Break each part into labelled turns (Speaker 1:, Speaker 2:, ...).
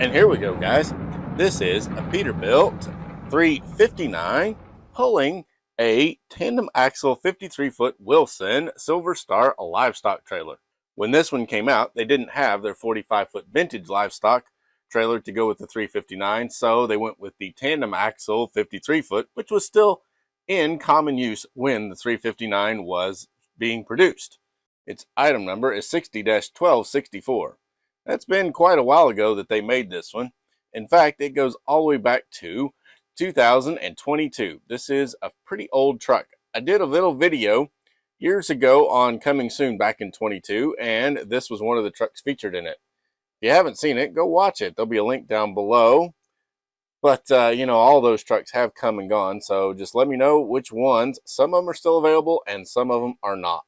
Speaker 1: And here we go, guys. This is a Peterbilt 359 pulling a tandem axle 53-foot Wilson Silver Star livestock trailer. When this one came out, they didn't have their 45-foot vintage livestock trailer to go with the 359, so they went with the tandem axle 53-foot, which was still in common use when the 359 was being produced. Its item number is 60-1264. That's been quite a while ago that they made this one. In fact, it goes all the way back to 2022. This is a pretty old truck. I did a little video years ago on Coming Soon back in 22, and this was one of the trucks featured in it. If you haven't seen it, go watch it. There'll be a link down below. But, you know, all those trucks have come and gone, so just let me know which ones. Some of them are still available, and some of them are not.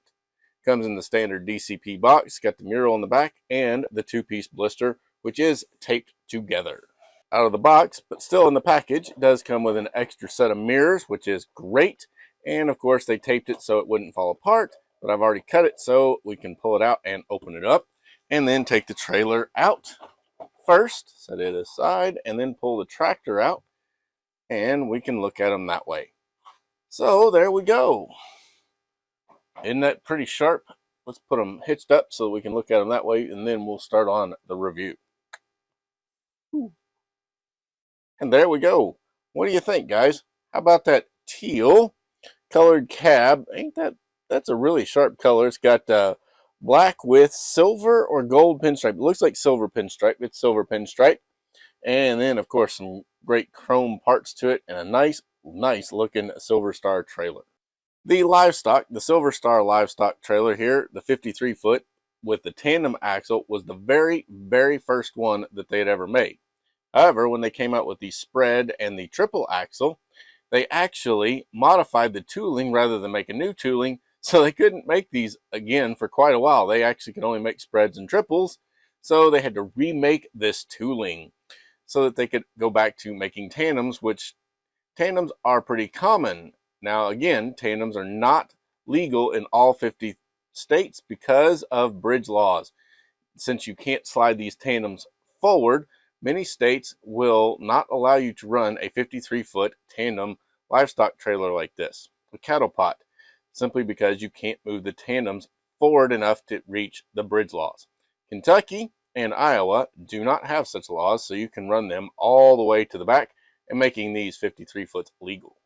Speaker 1: Comes in the standard DCP box, got the mural on the back, and the two-piece blister, which is taped together. Out of the box, but still in the package, it does come with an extra set of mirrors, which is great. And of course, they taped it so it wouldn't fall apart, but I've already cut it so we can pull it out and open it up, and then take the trailer out first, set it aside, and then pull the tractor out, and we can look at them that way. So there we go. Isn't that pretty sharp? Let's put them hitched up so we can look at them that way, and then we'll start on the review. And there we go. What do you think, guys? How about that teal colored cab? That's a really sharp color. It's got black with silver or gold pinstripe. It looks like silver pinstripe. It's silver pinstripe. And then, of course, some great chrome parts to it, and a nice looking Silver Star trailer. The livestock, the Silver Star livestock trailer here, the 53-foot with the tandem axle, was the very first one that they had ever made. However, when they came out with the spread and the triple axle, they actually modified the tooling rather than make a new tooling, so they couldn't make these again for quite a while. They actually could only make spreads and triples, so they had to remake this tooling so that they could go back to making tandems, which tandems are pretty common. Now, again, tandems are not legal in all 50 states because of bridge laws. Since you can't slide these tandems forward, many states will not allow you to run a 53-foot tandem livestock trailer like this, a cattle pot, simply because you can't move the tandems forward enough to reach the bridge laws. Kentucky and Iowa do not have such laws, so you can run them all the way to the back and making these 53-foot legal.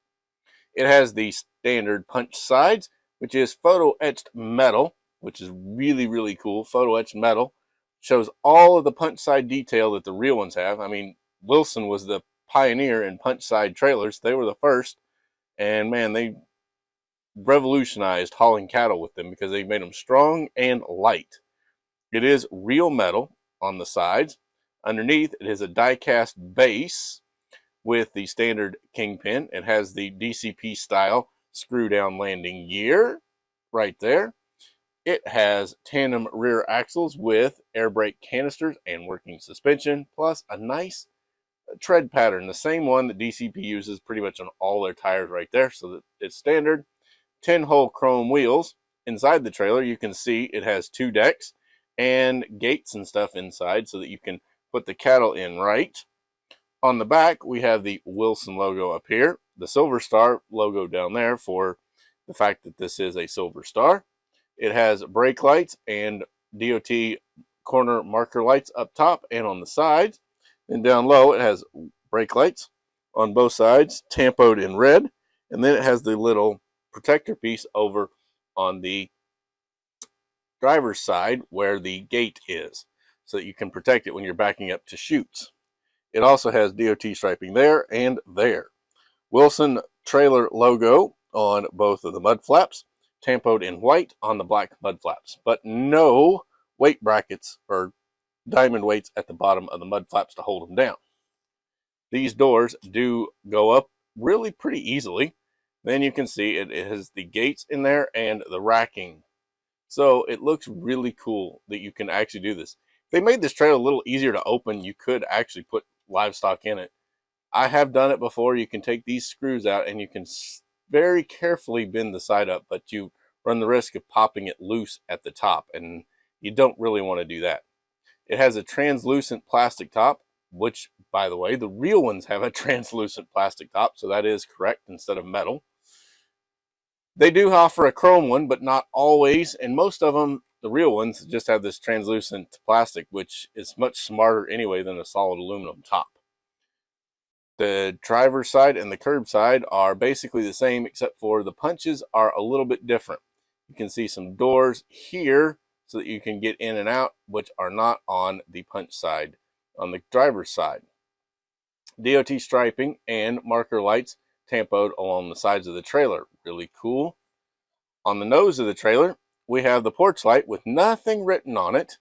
Speaker 1: It has the standard punch sides, which is photo-etched metal, which is really cool. Photo-etched metal shows all of the punch side detail that the real ones have. I mean, Wilson was the pioneer in punch side trailers. They were the first, and man, they revolutionized hauling cattle with them because they made them strong and light. It is real metal on the sides. Underneath, it is a die-cast base with the standard kingpin. It has the DCP style screw-down landing gear right there. It has tandem rear axles with air brake canisters and working suspension, plus a nice tread pattern, the same one that DCP uses pretty much on all their tires right there, so that it's standard. 10-hole chrome wheels. Inside the trailer, you can see it has 2 decks and gates and stuff inside so that you can put the cattle in right. On the back, we have the Wilson logo up here, the Silver Star logo down there for the fact that this is a Silver Star. It has brake lights and DOT corner marker lights up top and on the sides. And down low, it has brake lights on both sides, tampoed in red. And then it has the little protector piece over on the driver's side where the gate is, so that you can protect it when you're backing up to chutes. It also has DOT striping there and there. Wilson trailer logo on both of the mud flaps, tampoed in white on the black mud flaps, but no weight brackets or diamond weights at the bottom of the mud flaps to hold them down. These doors do go up really pretty easily. Then you can see it has the gates in there and the racking. So it looks really cool that you can actually do this. If they made this trailer a little easier to open, you could actually put livestock in it. I have done it before. You can take these screws out and you can very carefully bend the side up, but you run the risk of popping it loose at the top, and you don't really want to do that. It has a translucent plastic top which, by the way, the real ones have a translucent plastic top, so that is correct instead of metal. They do offer a chrome one, but not always, and most of them, the real ones, just have this translucent plastic, which is much smarter anyway than a solid aluminum top. The driver's side and the curb side are basically the same, except for the punches are a little bit different. You can see some doors here so that you can get in and out, which are not on the punch side on the driver's side. DOT striping and marker lights tampoed along the sides of the trailer. Really cool. On the nose of the trailer, we have the porch light with nothing written on it.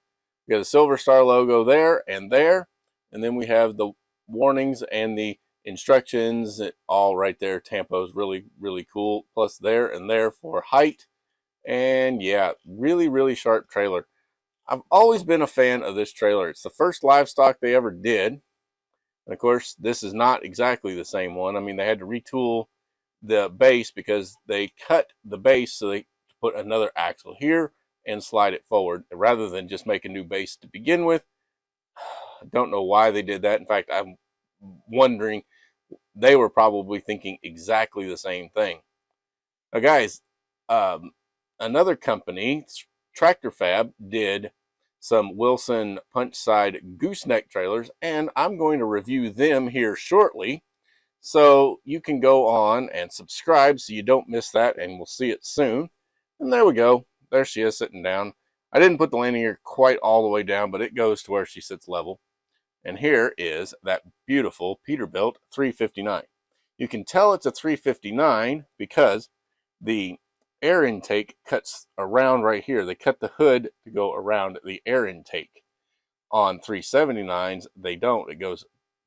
Speaker 1: We got a Silver Star logo there, and then we have the warnings and the instructions all right there. Tampos, really, really cool. Plus there and there for height. And yeah, really, really sharp trailer. I've always been a fan of this trailer. It's the first Livestock they ever did. And of course, this is not exactly the same one. I mean, they had to retool the base because they cut the base so they put another axle here and slide it forward rather than just make a new base to begin with. I don't know why they did that. In fact, I'm wondering, they were probably thinking exactly the same thing. Now, guys, another company, Tractor Fab, did some Wilson punch side gooseneck trailers, and I'm going to review them here shortly. So you can go on and subscribe so you don't miss that, and we'll see it soon. And there we go. There she is sitting down. I didn't put the landing gear quite all the way down, but it goes to where she sits level. And here is that beautiful Peterbilt 359. You can tell it's a 359 because the air intake cuts around right here. They cut the hood to go around the air intake. On 379s, they don't. It goes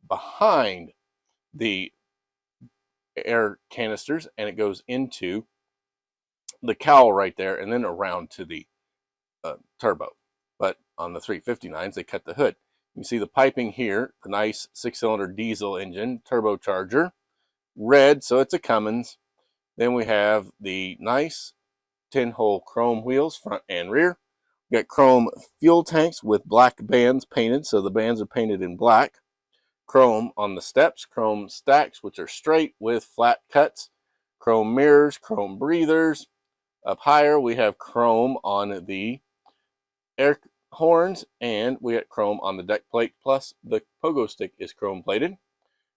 Speaker 1: behind the air canisters and it goes into the cowl right there and then around to the turbo. But on the 359s, they cut the hood. You can see the piping here, the nice 6-cylinder diesel engine, turbocharger, red, so it's a Cummins. Then we have the nice 10-hole chrome wheels, front and rear. We got chrome fuel tanks with black bands painted, so the bands are painted in black. Chrome on the steps, chrome stacks, which are straight with flat cuts, chrome mirrors, chrome breathers. Up higher, we have chrome on the air horns, and we got chrome on the deck plate, plus the pogo stick is chrome plated.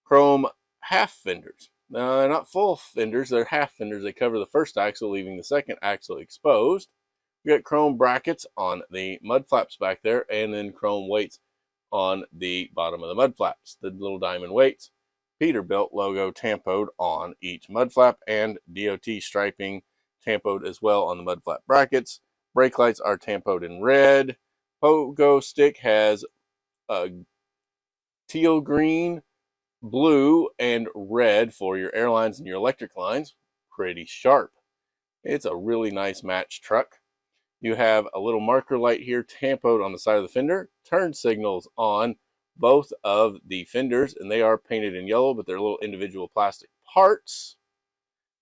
Speaker 1: Chrome half fenders. They're not full fenders, they're half fenders. They cover the first axle, leaving the second axle exposed. We got chrome brackets on the mud flaps back there, and then chrome weights on the bottom of the mud flaps. The little diamond weights. Peterbilt logo tampoed on each mud flap, and DOT striping tampoed as well on the mud flap brackets. Brake lights are tampoed in red. Pogo stick has teal green, blue, and red for your airlines and your electric lines. Pretty sharp. It's a really nice match truck. You have a little marker light here tampoed on the side of the fender. Turn signals on both of the fenders, and they are painted in yellow, but they're little individual plastic parts.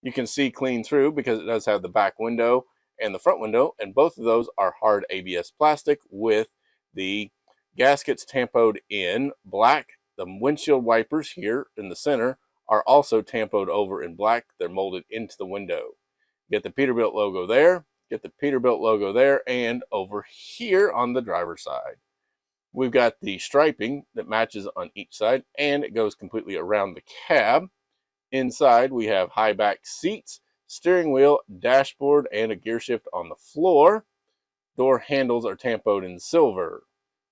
Speaker 1: You can see clean through because it does have the back window and the front window, and both of those are hard ABS plastic with the gaskets tampoed in black. The windshield wipers here in the center are also tampoed over in black. They're molded into the window. Get the Peterbilt logo there, get the Peterbilt logo there, and over here on the driver's side, we've got the striping that matches on each side, and it goes completely around the cab. Inside, we have high back seats, steering wheel, dashboard, and a gear shift on the floor. Door handles are tampoed in silver.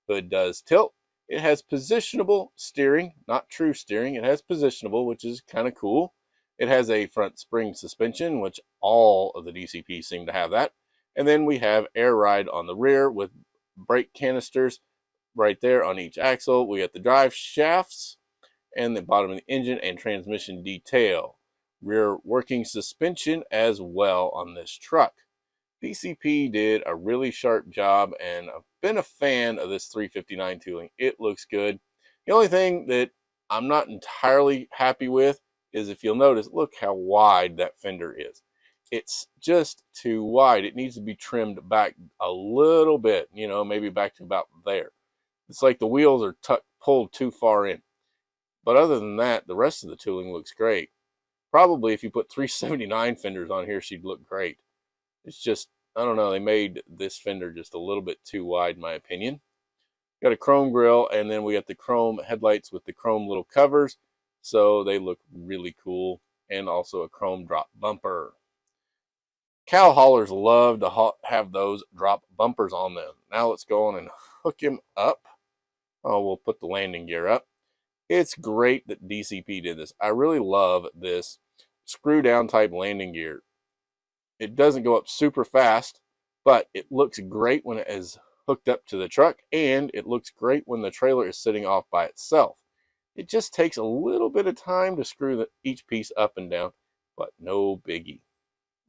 Speaker 1: Hood does tilt. It has positionable steering, not true steering. It has positionable, which is kind of cool. It has a front spring suspension, which all of the DCP seem to have that. And then we have air ride on the rear with brake canisters right there on each axle. We got the drive shafts and the bottom of the engine and transmission detail. Rear working suspension as well on this truck. DCP did a really sharp job, and I've been a fan of this 359 tooling. It looks good. The only thing that I'm not entirely happy with is, if you'll notice, look how wide that fender is. It's just too wide. It needs to be trimmed back a little bit, maybe back to about there. It's like the wheels are tucked pulled too far in. But other than that, the rest of the tooling looks great. Probably if you put 379 fenders on here, she'd look great. It's just, I don't know, they made this fender just a little bit too wide, in my opinion. Got a chrome grille, and then we got the chrome headlights with the chrome little covers, so they look really cool, and also a chrome drop bumper. Cow haulers love to have those drop bumpers on them. Now let's go on and hook him up. Oh, we'll put the landing gear up. It's great that DCP did this. I really love this screw down type landing gear. It doesn't go up super fast, but it looks great when it is hooked up to the truck, and it looks great when the trailer is sitting off by itself. It just takes a little bit of time to screw each piece up and down, but no biggie.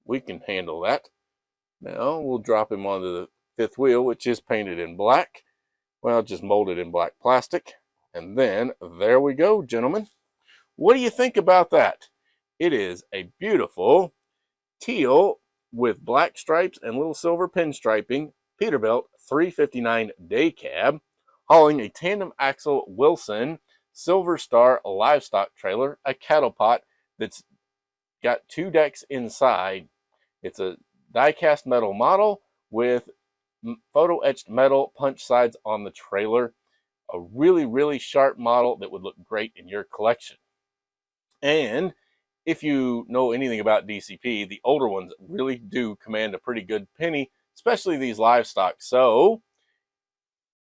Speaker 1: We can handle that. Now we'll drop him onto the fifth wheel, which is painted in black. Well, just molded in black plastic. And then there we go, gentlemen. What do you think about that? It is a beautiful teal with black stripes and little silver pinstriping Peterbilt 359 day cab, hauling a tandem axle Wilson Silver Star livestock trailer, a cattle pot that's got 2 decks inside. It's a die-cast metal model with photo etched metal punch sides on the trailer. A really, really sharp model that would look great in your collection. And if you know anything about DCP, the older ones really do command a pretty good penny, especially these livestock. So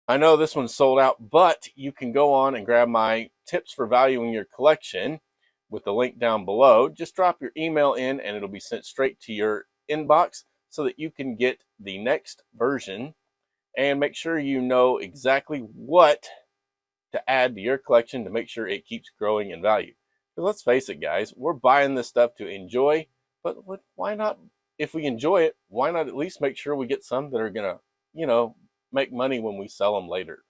Speaker 1: I know this one's sold out, but you can go on and grab my tips for valuing your collection with the link down below. Just drop your email in and it'll be sent straight to your inbox so that you can get the next version, and make sure you know exactly what to add to your collection to make sure it keeps growing in value. Because let's face it, guys, we're buying this stuff to enjoy, but why not, if we enjoy it, why not at least make sure we get some that are gonna, make money when we sell them later.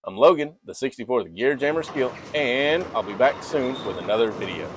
Speaker 1: I'm Logan, the 64th Gear Jammer Skill, and I'll be back soon with another video.